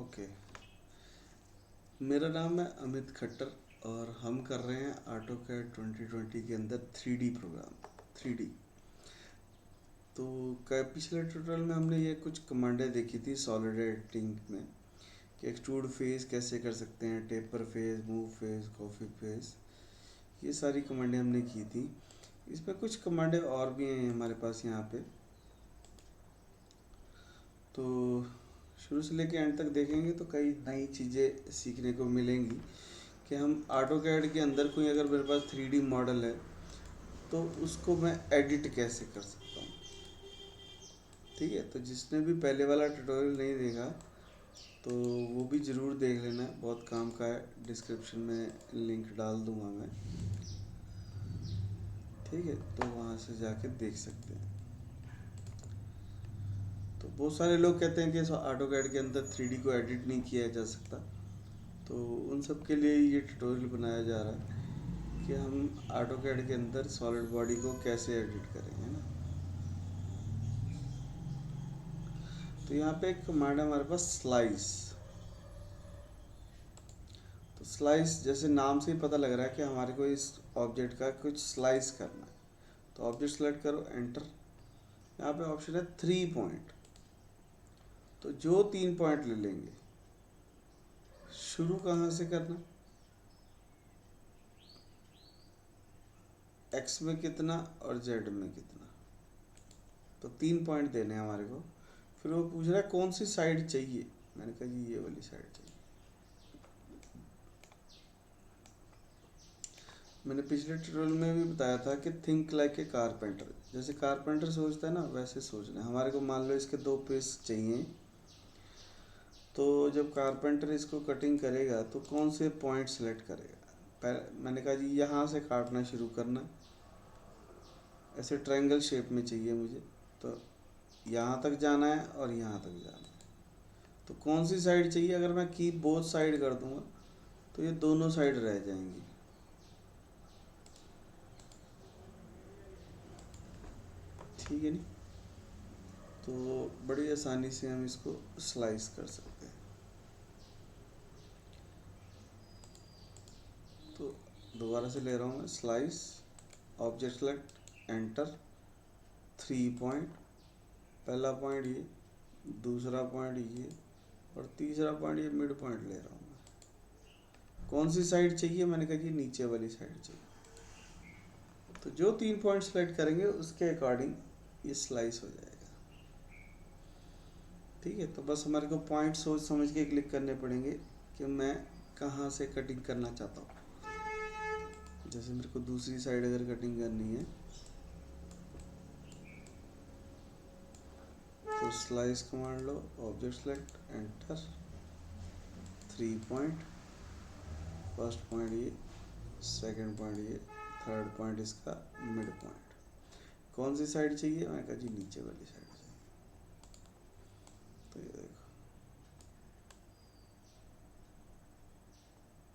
Okay. मेरा नाम है अमित खट्टर और हम कर रहे हैं ऑटो कैड 2020 के अंदर 3D प्रोग्राम। 3D तो पिछले ट्यूटोरियल में हमने ये कुछ कमांडें देखी थी सॉलिड एडिटिंग में कि एक्सट्रूड फेस कैसे कर सकते हैं, taper face, move face, coffee face, ये सारी कमांडें हमने की थी। इसमें कुछ कमांडें और भी हैं हमारे पास यहाँ पे, तो शुरू से लेके एंड तक देखेंगे तो कई नई चीज़ें सीखने को मिलेंगी कि हम ऑटो कैड के अंदर कोई अगर मेरे पास 3D मॉडल है तो उसको मैं एडिट कैसे कर सकता हूँ। ठीक है, तो जिसने भी पहले वाला ट्यूटोरियल नहीं देखा तो वो भी ज़रूर देख लेना, बहुत काम का है। डिस्क्रिप्शन में लिंक डाल दूँगा मैं, ठीक है, तो वहाँ से जाके देख सकते हैं। तो बहुत सारे लोग कहते हैं कि ऑटो कैड के अंदर 3D को एडिट नहीं किया जा सकता, तो उन सब के लिए ये ट्यूटोरियल बनाया जा रहा है कि हम ऑटो कैड के अंदर सॉलिड बॉडी को कैसे एडिट करें, है ना। तो यहाँ पे एक कमांड है हमारे पास स्लाइस। तो स्लाइस जैसे नाम से ही पता लग रहा है कि हमारे को इस ऑब्जेक्ट का कुछ स्लाइस करना है। तो ऑब्जेक्ट सेलेक्ट करो, एंटर। यहाँ पे ऑप्शन है 3 पॉइंट, तो जो 3 पॉइंट ले लेंगे, शुरू कहाँ से करना, एक्स में कितना और जेड में कितना, तो 3 पॉइंट देने हैं हमारे को। फिर वो पूछ रहा है कौन सी साइड चाहिए, मैंने कहा जी ये वाली साइड चाहिए। मैंने पिछले ट्यूटोरियल में भी बताया था कि थिंक लाइक ए कारपेंटर, जैसे कारपेंटर सोचता है ना वैसे सोचना है। हमारे को मान लो इसके 2 पीस चाहिए, तो जब कारपेंटर इसको कटिंग करेगा तो कौन से पॉइंट सेलेक्ट करेगा। मैंने कहा जी यहाँ से काटना शुरू करना, ऐसे ट्रायंगल शेप में चाहिए मुझे, तो यहाँ तक जाना है और यहाँ तक जाना है। तो कौन सी साइड चाहिए, अगर मैं की बोथ साइड कर दूंगा तो ये दोनों साइड रह जाएंगी, ठीक है नहीं। तो बड़ी आसानी से हम इसको स्लाइस कर सकते हैं। तो दोबारा से ले रहा हूँ मैं, slice, object select, enter, 3 point, पहला पॉइंट ये, दूसरा पॉइंट ये और तीसरा पॉइंट ये मिड पॉइंट ले रहा हूँ मैं। कौन सी साइड चाहिए, मैंने कहा कि नीचे वाली साइड चाहिए। तो जो 3 पॉइंट सेलेक्ट करेंगे उसके अकॉर्डिंग ये स्लाइस हो जाएगा, ठीक है। तो बस हमारे को पॉइंट सोच समझ के क्लिक करने पड़ेंगे कि मैं कहाँ से कटिंग करना चाहता हूँ। जैसे मेरे को दूसरी साइड अगर कटिंग करनी है तो स्लाइस कमांड लो, object select, enter, 3 point, first point ये, सेकंड पॉइंट ये, थर्ड पॉइंट इसका मिड पॉइंट। कौन सी साइड चाहिए, मैं कहा जी नीचे वाली साइड चाहिए। तो ये देखो,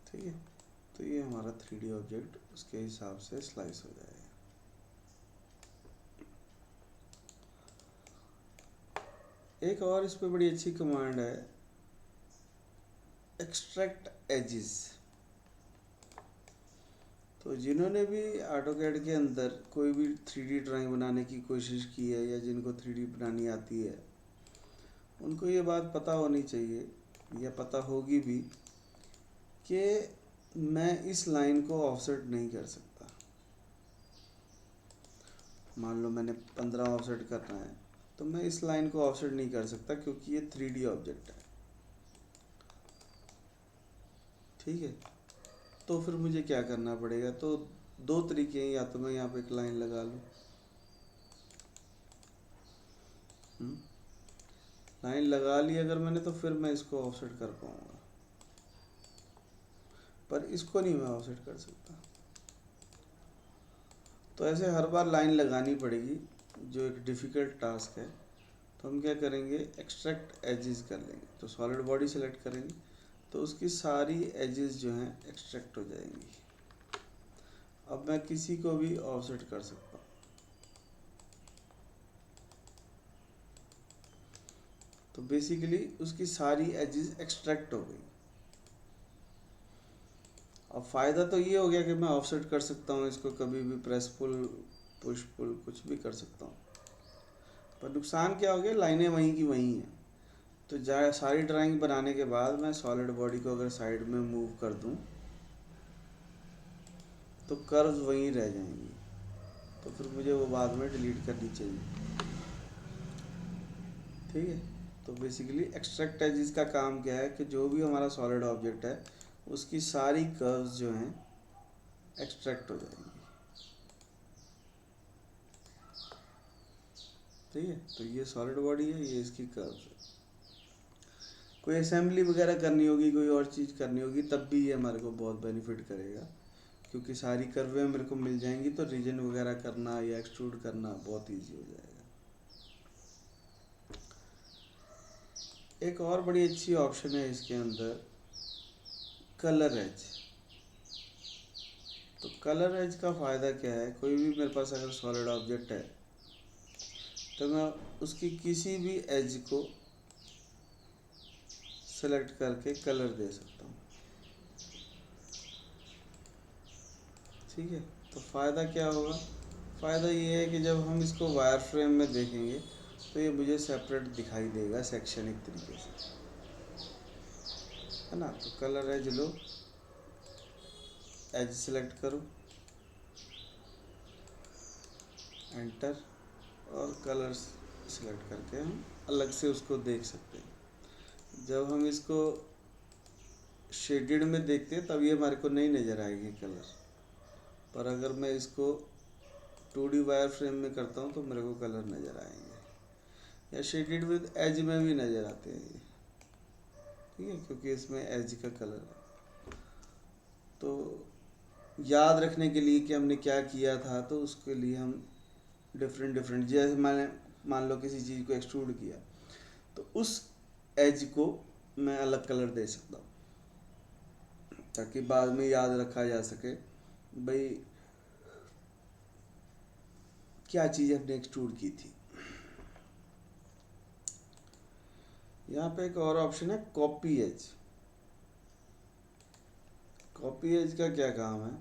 ठीक है। तो ये हमारा 3D ऑब्जेक्ट उसके हिसाब से स्लाइस हो जाएगा। एक और इस पर बड़ी अच्छी कमांड है, एक्सट्रैक्ट एजिस। तो जिन्होंने भी ऑटोकैड के अंदर कोई भी 3D ड्राइंग बनाने की कोशिश की है या जिनको 3D बनानी आती है, उनको ये बात पता होनी चाहिए या पता होगी भी कि मैं इस लाइन को ऑफसेट नहीं कर सकता। मान लो मैंने 15 ऑफसेट करना है तो मैं इस लाइन को ऑफसेट नहीं कर सकता क्योंकि ये 3D ऑब्जेक्ट है, ठीक है। तो फिर मुझे क्या करना पड़ेगा, तो 2 तरीके हैं, या तो मैं यहाँ पे एक लाइन लगा लूँ, लाइन लगा ली अगर मैंने, तो फिर मैं इसको ऑफसेट कर पाऊँगा, पर इसको नहीं मैं ऑफसेट कर सकता। तो ऐसे हर बार लाइन लगानी पड़ेगी, जो एक डिफ़िकल्ट टास्क है। तो हम क्या करेंगे, एक्सट्रैक्ट एजेस कर लेंगे। तो सॉलिड बॉडी सेलेक्ट करेंगे तो उसकी सारी एजेस जो हैं एक्सट्रैक्ट हो जाएंगी। अब मैं किसी को भी ऑफसेट कर सकता हूँ। तो बेसिकली उसकी सारी एजेस एक्सट्रैक्ट हो गई। अब फ़ायदा तो ये हो गया कि मैं ऑफसेट कर सकता हूँ इसको, कभी भी प्रेस पुल पुश पुल कुछ भी कर सकता हूँ। पर नुकसान क्या हो गया, लाइनें वहीं की वहीं हैं। तो सारी ड्राइंग बनाने के बाद मैं सॉलिड बॉडी को अगर साइड में मूव कर दूं तो कर्व्स वहीं रह जाएंगी, तो फिर मुझे वो बाद में डिलीट करनी चाहिए। ठीक है, तो बेसिकली एक्सट्रैक्ट एजेस का काम क्या है कि जो भी हमारा सॉलिड ऑब्जेक्ट है उसकी सारी कर्व्स जो हैं एक्सट्रैक्ट हो जाएंगी। ठीक है, तो ये सॉलिड बॉडी है, ये इसकी कर्व्स है। कोई असेंबली वगैरह करनी होगी, कोई और चीज़ करनी होगी, तब भी ये हमारे को बहुत बेनिफिट करेगा, क्योंकि सारी कर्वें मेरे को मिल जाएंगी, तो रीजन वगैरह करना या एक्सट्रूड करना बहुत इजी हो जाएगा। एक और बड़ी अच्छी ऑप्शन है इसके अंदर, कलर एज। तो कलर एज का फ़ायदा क्या है, कोई भी मेरे पास अगर सॉलिड ऑब्जेक्ट है तो मैं उसकी किसी भी एज को सेलेक्ट करके कलर दे सकता हूँ। ठीक है, तो फ़ायदा क्या होगा, फ़ायदा ये है कि जब हम इसको वायर फ्रेम में देखेंगे तो ये मुझे सेपरेट दिखाई देगा सेक्शनिक तरीके से, है ना। तो कलर एज लो, एज सेलेक्ट करो, एंटर, और कलर्स सेलेक्ट करके हम अलग से उसको देख सकते हैं। जब हम इसको शेडेड में देखते हैं तब ये हमारे को नहीं नज़र आएगी कलर, पर अगर मैं इसको 2D वायर फ्रेम में करता हूँ तो मेरे को कलर नज़र आएंगे, या शेडेड विद एज में भी नज़र आते हैं ये। ठीक है, क्योंकि इसमें एज का कलर है। तो याद रखने के लिए कि हमने क्या किया था, तो उसके लिए हम डिफरेंट डिफरेंट, जैसे मैंने मान लो किसी चीज़ को एक्सट्रूड किया तो उस एज को मैं अलग कलर दे सकता हूँ, ताकि बाद में याद रखा जा सके भाई क्या चीज़ हमने एक्सट्रूड की थी। यहाँ पे एक और ऑप्शन है कॉपी एज। कॉपी एज का क्या काम है,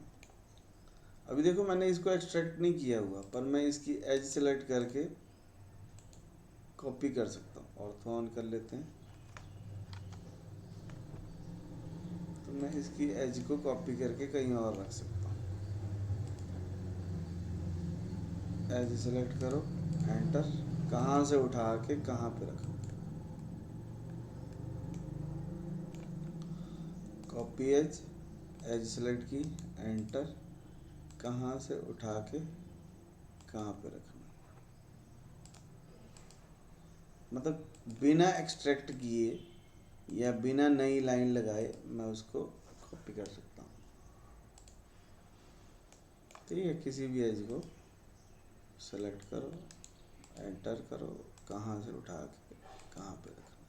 अभी देखो मैंने इसको एक्सट्रैक्ट नहीं किया हुआ, पर मैं इसकी एज सेलेक्ट करके कॉपी कर सकता हूँ। ऑर्थो ऑन कर लेते हैं, तो मैं इसकी एज को कॉपी करके कहीं और रख सकता हूँ। एज सेलेक्ट करो, एंटर, कहाँ से उठा के कहाँ पे रखो, कॉपी एज, एज सेलेक्ट की, एंटर, कहाँ से उठा के कहाँ पे रखना, मतलब बिना एक्सट्रैक्ट किए या बिना नई लाइन लगाए मैं उसको कॉपी कर सकता हूँ। ठीक है, किसी भी एज को सेलेक्ट करो, एंटर करो, कहाँ से उठा के कहाँ पे रखना।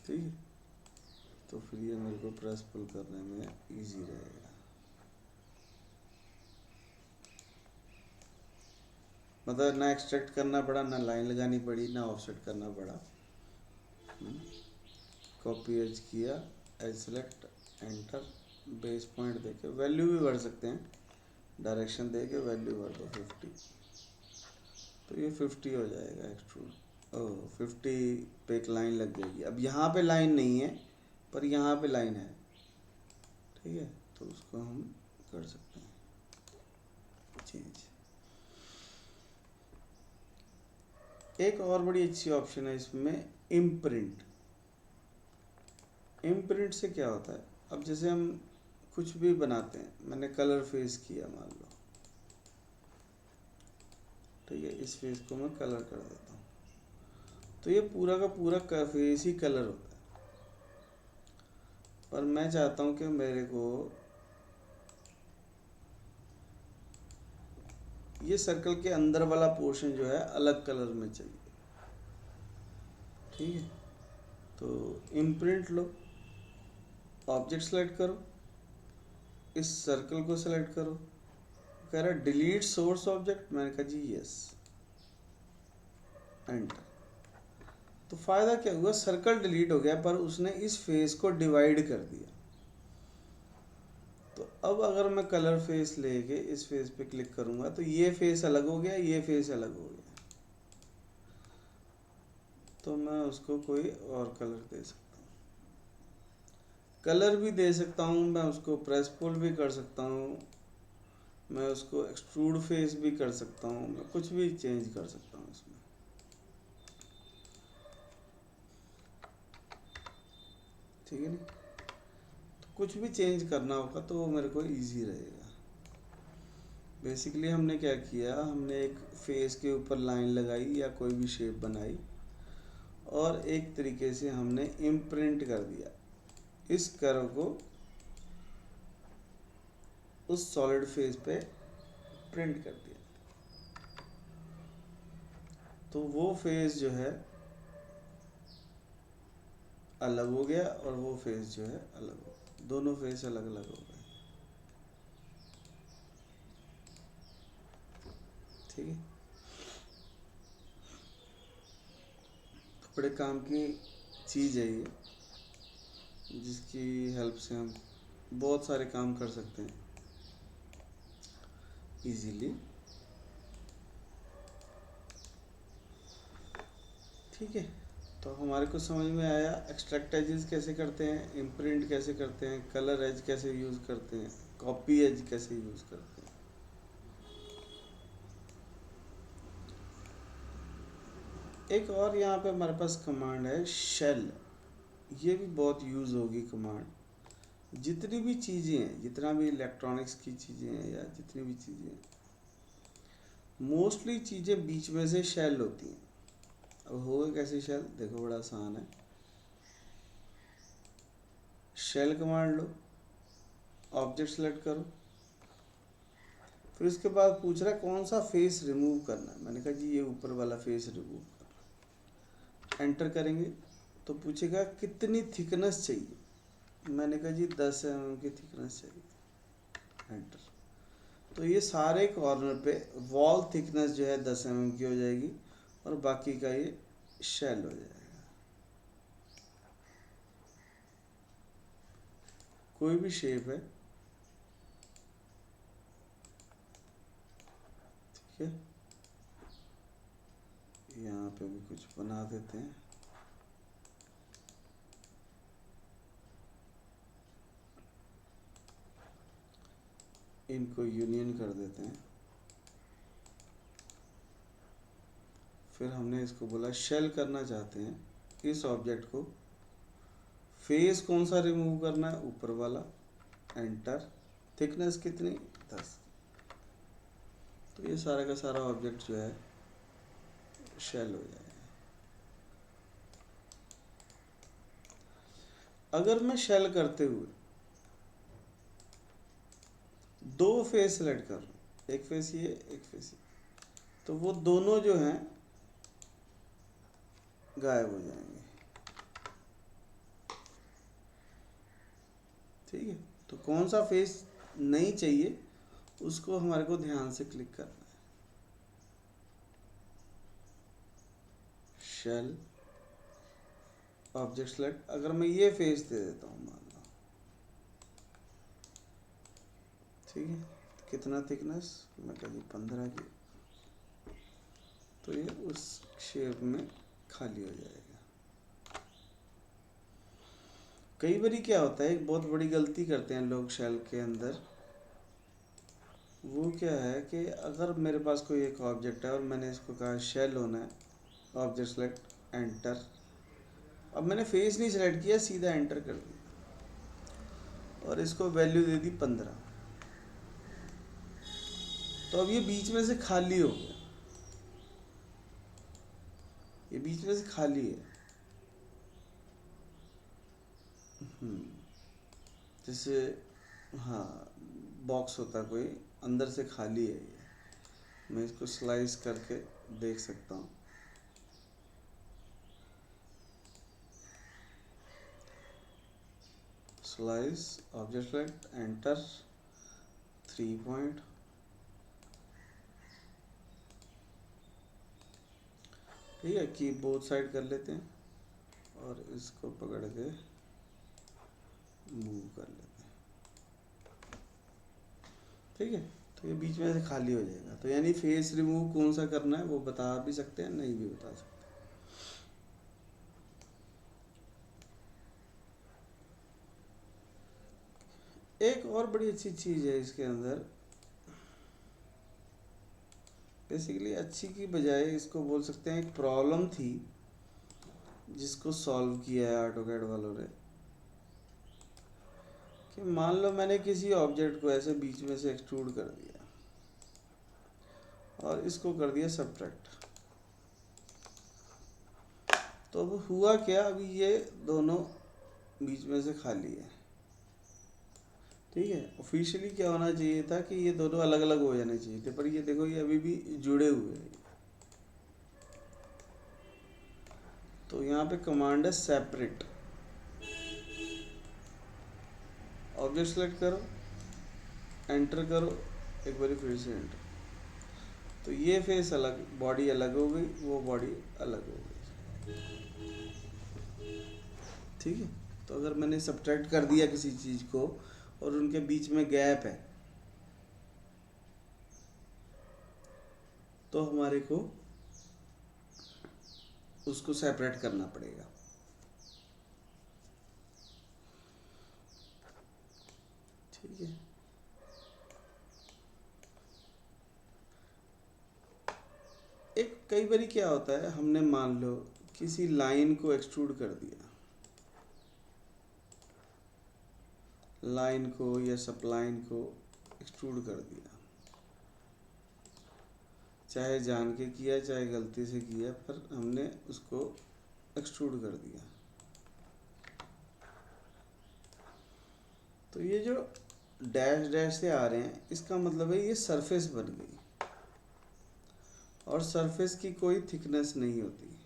ठीक है, तो फिर ये मेरे को प्रेस पुल करने में इजी रहेगा। मतलब ना एक्सट्रैक्ट करना पड़ा, ना लाइन लगानी पड़ी, ना ऑफसेट करना पड़ा। कॉपी एज किया, edge select, enter, base point देके वैल्यू भी भर सकते हैं, डायरेक्शन दे के वैल्यू भर दो 50, तो ये 50 हो जाएगा एक्सट्रूड। ओह, 50 पे एक लाइन लग जाएगी। अब यहाँ पे लाइन नहीं है पर यहाँ पे लाइन है। ठीक है, तो उसको हम कर सकते हैं चेंज। एक और बड़ी अच्छी ऑप्शन है इसमें, इम्प्रिंट। इम्प्रिंट से क्या होता है, अब जैसे हम कुछ भी बनाते हैं, मैंने कलर फेस किया मान लो, ठीक है, इस फेस को मैं कलर कर देता हूँ, तो ये पूरा का पूरा फेस ही कलर होता है। पर मैं चाहता हूँ कि मेरे को ये सर्कल के अंदर वाला पोर्शन जो है अलग कलर में चाहिए। ठीक है, तो इम्प्रिंट लो, ऑब्जेक्ट सेलेक्ट करो, इस सर्कल को सेलेक्ट करो, कह रहा है डिलीट सोर्स ऑब्जेक्ट, मैंने कहा जी यस, एंटर। तो फ़ायदा क्या हुआ, सर्कल डिलीट हो गया पर उसने इस फेस को डिवाइड कर दिया। तो अब अगर मैं कलर फेस लेके इस फेस पे क्लिक करूँगा तो ये फेस अलग हो गया, ये फेस अलग हो गया। तो मैं उसको कोई और कलर दे सकता हूँ, कलर भी दे सकता हूँ, मैं उसको प्रेस पुल भी कर सकता हूँ, मैं उसको एक्सट्रूड फेस भी कर सकता हूँ, मैं कुछ भी चेंज कर सकता हूँ इसमें। ठीक है नहीं, तो कुछ भी चेंज करना होगा तो वो मेरे को इजी रहेगा। बेसिकली हमने क्या किया, हमने एक फेस के ऊपर लाइन लगाई या कोई भी शेप बनाई और एक तरीके से हमने इम्प्रिंट कर दिया इस कर्व को उस सॉलिड फेस पे प्रिंट कर दिया। तो वो फेस जो है अलग हो गया और वो फेस जो है अलग हो गया, दोनों फेस अलग अलग हो गए। ठीक है, तो बड़े काम की चीज़ है ये, जिसकी हेल्प से हम बहुत सारे काम कर सकते हैं इजीली। ठीक है, तो हमारे को समझ में आया एक्सट्रैक्ट एजेस कैसे करते हैं, इम्प्रिंट कैसे करते हैं, कलर एज कैसे यूज़ करते हैं, कॉपी एज कैसे यूज़ करते हैं। एक और यहाँ पे हमारे पास कमांड है शेल, ये भी बहुत यूज़ होगी कमांड। जितनी भी चीज़ें हैं, जितना भी इलेक्ट्रॉनिक्स की चीज़ें हैं या जितनी भी चीज़ें हैं, मोस्टली चीज़ें बीच में से शेल होती हैं। अब होगा कैसे शेल, देखो बड़ा आसान है। शेल कमांड लो, ऑब्जेक्ट सेलेक्ट करो, फिर उसके बाद पूछ रहा है कौन सा फेस रिमूव करना है। मैंने कहा जी ये ऊपर वाला फेस रिमूव करना। एंटर करेंगे तो पूछेगा कितनी थिकनेस चाहिए, मैंने कहा जी 10 mm की थिकनेस चाहिए। एंटर, तो ये सारे कॉर्नर पे वॉल थिकनेस जो है 10 mm की हो जाएगी और बाकी का ये शेल हो जाएगा। कोई भी शेप है, ठीक है, यहाँ पे भी कुछ बना देते हैं। इनको यूनियन कर देते हैं। फिर हमने इसको बोला शेल करना चाहते हैं इस ऑब्जेक्ट को, फेस कौन सा रिमूव करना है, ऊपर वाला। एंटर, थिकनेस कितनी, 10। तो ये सारा का सारा ऑब्जेक्ट जो है शेल हो जाएगा। अगर मैं शेल करते हुए दो फेस सेलेक्ट कर रहा हूँ, एक फेस ये एक फेस ये, तो वो दोनों जो हैं गायब हो जाएंगे। ठीक है, तो कौन सा फेस नहीं चाहिए उसको हमारे को ध्यान से क्लिक करना है। शेल, ऑब्जेक्ट सेलेक्ट, अगर मैं ये फेस दे देता हूँ मान लो, ठीक है, कितना थिकनेस, मैं कह 15 की, तो ये उस शेप में खाली हो जाएगा। कई बारी क्या होता है, एक बहुत बड़ी गलती करते हैं लोग शेल के अंदर, वो क्या है कि अगर मेरे पास कोई एक ऑब्जेक्ट है और मैंने इसको कहा शेल होना है, ऑब्जेक्ट सेलेक्ट, एंटर, अब मैंने फेस नहीं सेलेक्ट किया, सीधा एंटर कर दिया और इसको वैल्यू दे दी 15, तो अब ये बीच में से खाली हो गया, ये बीच में से खाली है। जैसे हाँ, बॉक्स होता है कोई, अंदर से खाली है ये, मैं इसको स्लाइस करके देख सकता हूँ। Slice, object select, enter, 3 point, ठीक है, की बोथ साइड कर लेते हैं। और इसको पकड़ के मूव कर लेते हैं। ठीक है, तो ये बीच में से खाली हो जाएगा। तो यानी फेस रिमूव कौन सा करना है वो बता भी सकते हैं, नहीं भी बता सकते। एक और बड़ी अच्छी चीज़ है इसके अंदर, बेसिकली अच्छी की बजाय इसको बोल सकते हैं एक प्रॉब्लम थी जिसको सॉल्व किया है ऑटोकैड वालों ने। कि मान लो मैंने किसी ऑब्जेक्ट को ऐसे बीच में से एक्सट्रूड कर दिया और इसको कर दिया सब्ट्रैक्ट। तो अब हुआ क्या, अभी ये दोनों बीच में से खाली है। ठीक है, ऑफिशियली क्या होना चाहिए था कि ये दोनों अलग अलग हो जाने चाहिए थे, पर ये देखो ये अभी भी जुड़े हुए हैं। तो यहाँ पे कमांड है सेपरेट। ऑब्जेक्ट सेलेक्ट करो, एंटर करो, एक बार फिर से एंटर। तो ये फेस अलग, बॉडी अलग हो गई, वो बॉडी अलग हो गई। ठीक है, तो अगर मैंने सब्ट्रैक्ट कर दिया किसी चीज़ को और उनके बीच में गैप है, तो हमारे को उसको सेपरेट करना पड़ेगा। ठीक है, एक कई बारी क्या होता है, हमने मान लो किसी लाइन को एक्सट्रूड कर दिया, लाइन को या सप्लाइन को एक्सट्रूड कर दिया, चाहे जान के किया चाहे गलती से किया, पर हमने उसको एक्सट्रूड कर दिया। तो ये जो डैश डैश से आ रहे हैं, इसका मतलब है ये सरफेस बन गई, और सरफेस की कोई थिकनेस नहीं होती।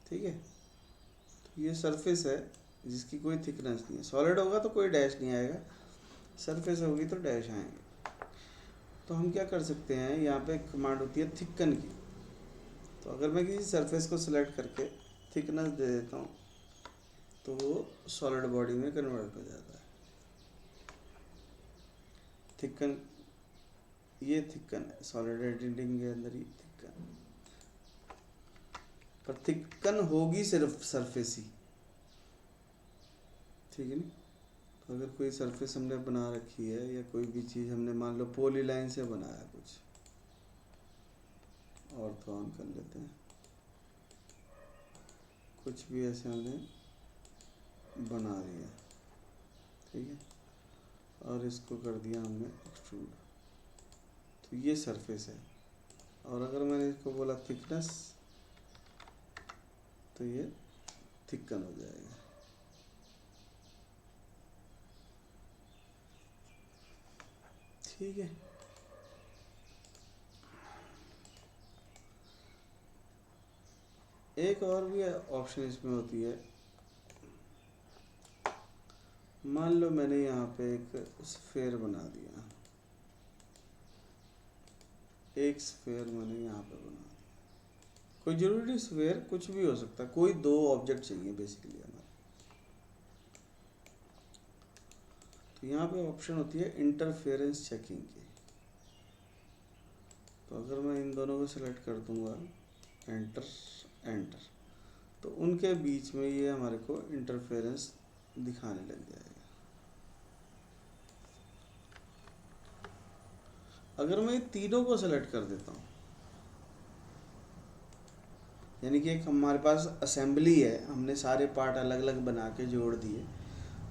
ठीक है, तो ये सरफेस है जिसकी कोई थिकनेस नहीं है। सॉलिड होगा तो कोई डैश नहीं आएगा, सरफेस होगी तो डैश आएंगे। तो हम क्या कर सकते हैं, यहाँ पे कमांड होती है थिकन की। तो अगर मैं किसी सरफेस को सिलेक्ट करके थिकनेस दे देता हूँ तो वो सॉलिड बॉडी में कन्वर्ट हो जाता है। थिकन, ये थिकन है सॉलिड एडिटिंग के अंदर ही थिकन, पर थिकन होगी सिर्फ सरफेस ही। ठीक है नहीं, तो अगर कोई सरफेस हमने बना रखी है या कोई भी चीज़ हमने मान लो पॉलीलाइन से बनाया कुछ, और तो ऑन कर लेते हैं, कुछ भी ऐसे हमने बना दिया। ठीक है, और इसको कर दिया हमने एक्सट्रूड, तो ये सरफेस है। और अगर मैंने इसको बोला थिकनेस, तो ये थिकन हो जाएगा। ठीक है, एक और भी ऑप्शन इसमें होती है। मान लो मैंने यहाँ पे एक स्फेयर बना दिया, एक स्फेयर मैंने यहाँ पे बना दिया, कोई जरूरी स्फेयर कुछ भी हो सकता है, कोई दो ऑब्जेक्ट चाहिए बेसिकली हमें। तो यहाँ पे ऑप्शन होती है इंटरफेरेंस चेकिंग की। तो अगर मैं इन दोनों को सिलेक्ट कर दूंगा, एंटर एंटर, तो उनके बीच में ये हमारे को इंटरफेरेंस दिखाने लग जाएगा। अगर मैं तीनों को सेलेक्ट कर देता हूँ, यानी कि एक हमारे पास असेंबली है, हमने सारे पार्ट अलग अलग बना के जोड़ दिए,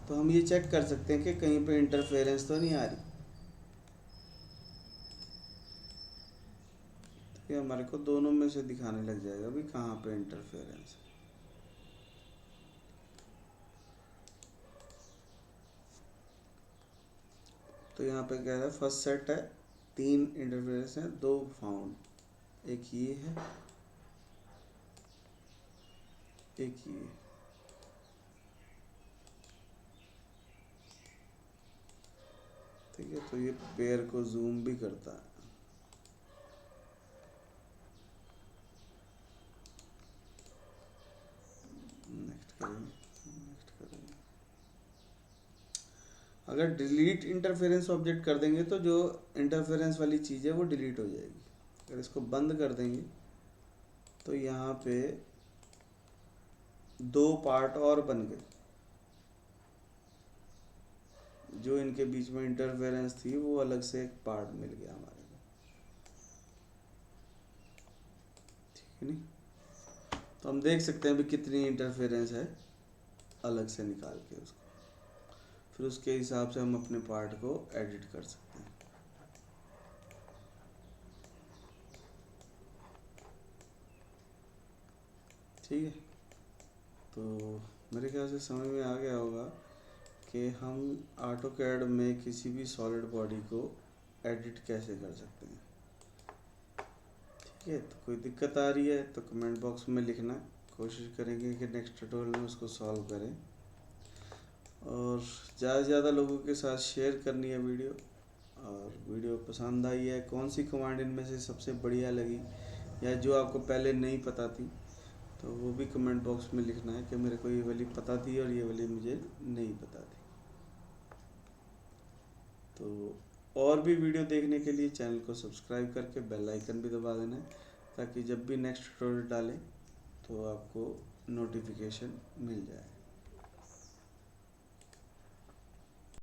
तो हम ये चेक कर सकते हैं कि कहीं पे इंटरफेरेंस तो नहीं आ रही। तो ये हमारे को दोनों में से दिखाने लग जाएगा भी कहाँ पे इंटरफेरेंस है। तो यहाँ पे क्या है, फर्स्ट सेट है, 3 इंटरफेरेंस हैं, 2 फाउंड, एक ये है, एक ये। ठीक है, तो ये पेयर को जूम भी करता है। करेंगे। अगर डिलीट इंटरफेरेंस ऑब्जेक्ट कर देंगे तो जो इंटरफेरेंस वाली चीज़ है वो डिलीट हो जाएगी। अगर इसको बंद कर देंगे तो यहाँ पे दो पार्ट और बन गए। जो इनके बीच में इंटरफेरेंस थी वो अलग से एक पार्ट मिल गया हमारे को, ठीक है नहीं। तो हम देख सकते हैं अभी कितनी इंटरफेरेंस है अलग से निकाल के उसको, फिर उसके हिसाब से हम अपने पार्ट को एडिट कर सकते हैं। ठीक है, तो मेरे ख्याल से समझ में आ गया होगा कि हम ऑटोकैड में किसी भी सॉलिड बॉडी को एडिट कैसे कर सकते हैं। ठीक है, तो कोई दिक्कत आ रही है तो कमेंट बॉक्स में लिखना, कोशिश करेंगे कि नेक्स्ट ट्यूटोरियल में उसको सॉल्व करें। और ज़्यादा से ज़्यादा लोगों के साथ शेयर करनी है वीडियो। और वीडियो पसंद आई है, कौन सी कमांड इनमें से सबसे बढ़िया लगी या जो आपको पहले नहीं पता थी, तो वो भी कमेंट बॉक्स में लिखना है कि मेरे को ये वाली पता थी और ये वाली मुझे नहीं पता थी। तो और भी वीडियो देखने के लिए चैनल को सब्सक्राइब करके बेल आइकन भी दबा देना है, ताकि जब भी नेक्स्ट ट्यूटोरियल डालें तो आपको नोटिफिकेशन मिल जाए।